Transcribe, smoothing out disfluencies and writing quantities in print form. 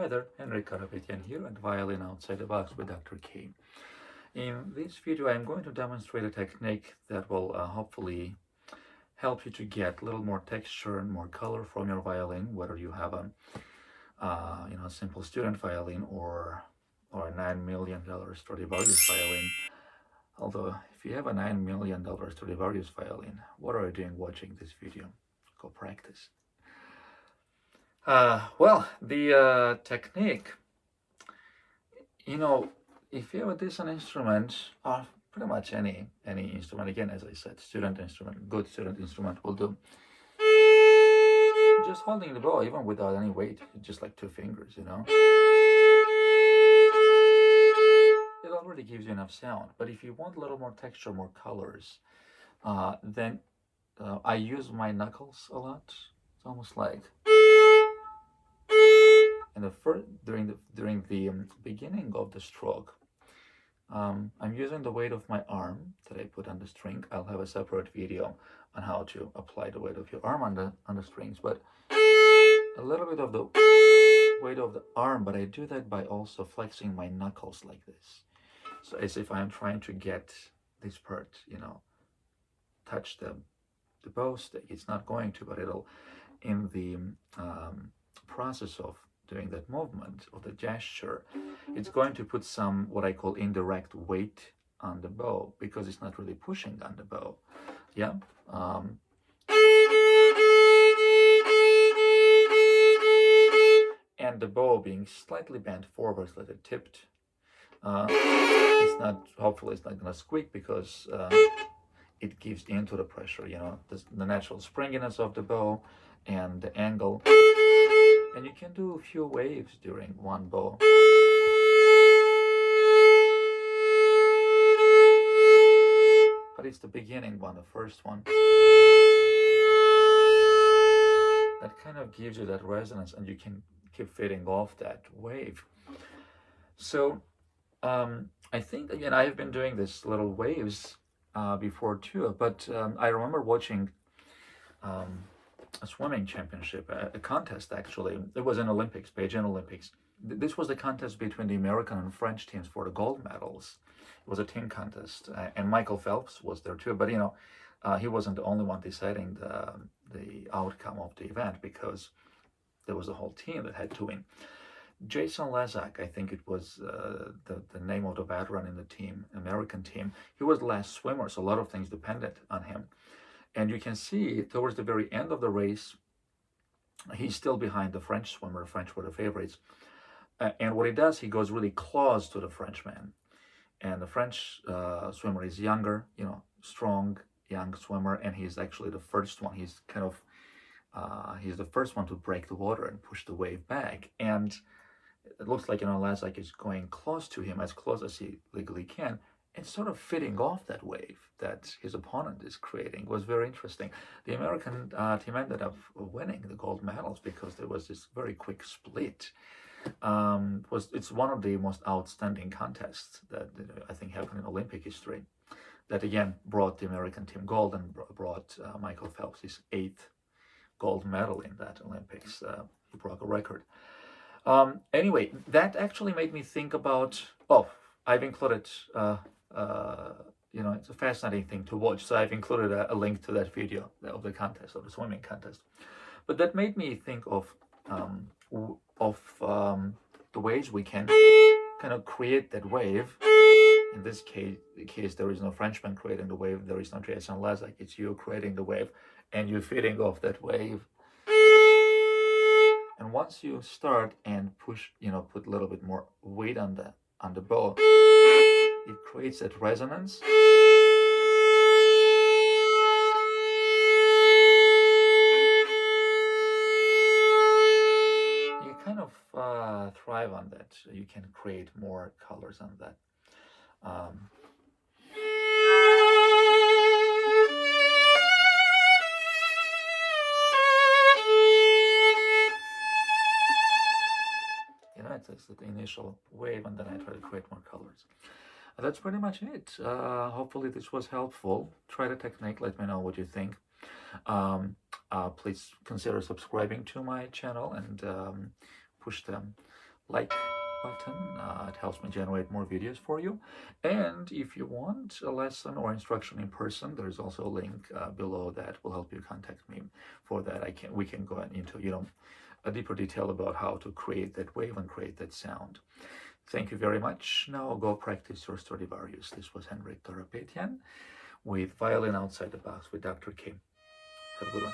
Hi there, Henrik Karapetyan here at Violin Outside the Box with Dr. K. In this video, I'm going to demonstrate a technique that will hopefully help you to get a little more texture and more color from your violin, whether you have a simple student violin or a $9 million Stradivarius violin. Although, if you have a $9 million Stradivarius violin, what are you doing watching this video? Go practice. The technique, if you have a decent instrument, or pretty much any instrument, again, as I said, student instrument, good student instrument will do. Just holding the bow, even without any weight, just like two fingers, it already gives you enough sound. But if you want a little more texture, more colors, then I use my knuckles a lot. It's almost like. And during the beginning of the stroke, I'm using the weight of my arm that I put on the string. I'll have a separate video on how to apply the weight of your arm on the strings, but a little bit of the weight of the arm, but I do that by also flexing my knuckles like this. So as if I'm trying to get this part, touch the bow stick. It's not going to, but it'll, in the process of doing that movement or the gesture, it's going to put some what I call indirect weight on the bow because it's not really pushing on the bow. Yeah. And the bow being slightly bent forward, like it tipped. Hopefully it's not gonna squeak because it gives into the pressure, the natural springiness of the bow and the angle. And you can do a few waves during one bow. But it's the beginning one, the first one. That kind of gives you that resonance and you can keep fading off that wave. So I think, again, I've been doing this little waves before too, but I remember watching a swimming championship, a contest actually. It was an Olympics, Beijing Olympics. This was the contest between the American and French teams for the gold medals. It was a team contest, and Michael Phelps was there too. But he wasn't the only one deciding the outcome of the event because there was a whole team that had to win. Jason Lezak, I think it was the name of the veteran in the team, American team. He was the last swimmer, so a lot of things depended on him. And you can see towards the very end of the race, he's still behind the French swimmer. French were the favorites. And what he does, he goes really close to the Frenchman. And the French swimmer is younger, strong, young swimmer. And he's actually the first one. He's kind of, he's the first one to break the water and push the wave back. And it looks like, Lezak is going close to him, as close as he legally can. And sort of fitting off that wave that his opponent is creating. Was very interesting. The American team ended up winning the gold medals because there was this very quick split. It's one of the most outstanding contests that I think happened in Olympic history. That again brought the American team gold and brought Michael Phelps his 8th gold medal in that Olympics. He broke a record. Anyway, that actually made me think about. I've included. It's a fascinating thing to watch. So I've included a link to that video of the contest, of the swimming contest. But that made me think of the ways we can kind of create that wave. In this case, there is no Frenchman creating the wave. There is no Jason Lezak. It's you creating the wave, and you feeding off that wave. And once you start and push, put a little bit more weight on the bow, it creates that resonance. You kind of thrive on that. You can create more colors on that. It's the initial wave, and then I try to create more colors. That's pretty much it. Hopefully this was helpful. Try the technique. Let me know what you think. Please consider subscribing to my channel and push the like button. It helps me generate more videos for you. And if you want a lesson or instruction in person, there's also a link below that will help you contact me for that. We can go into a deeper detail about how to create that wave and create that sound. Thank you very much. Now go practice your Stradivarius. This was Henrik Karapetyan with Violin Outside the Box with Dr. K. Have a good one.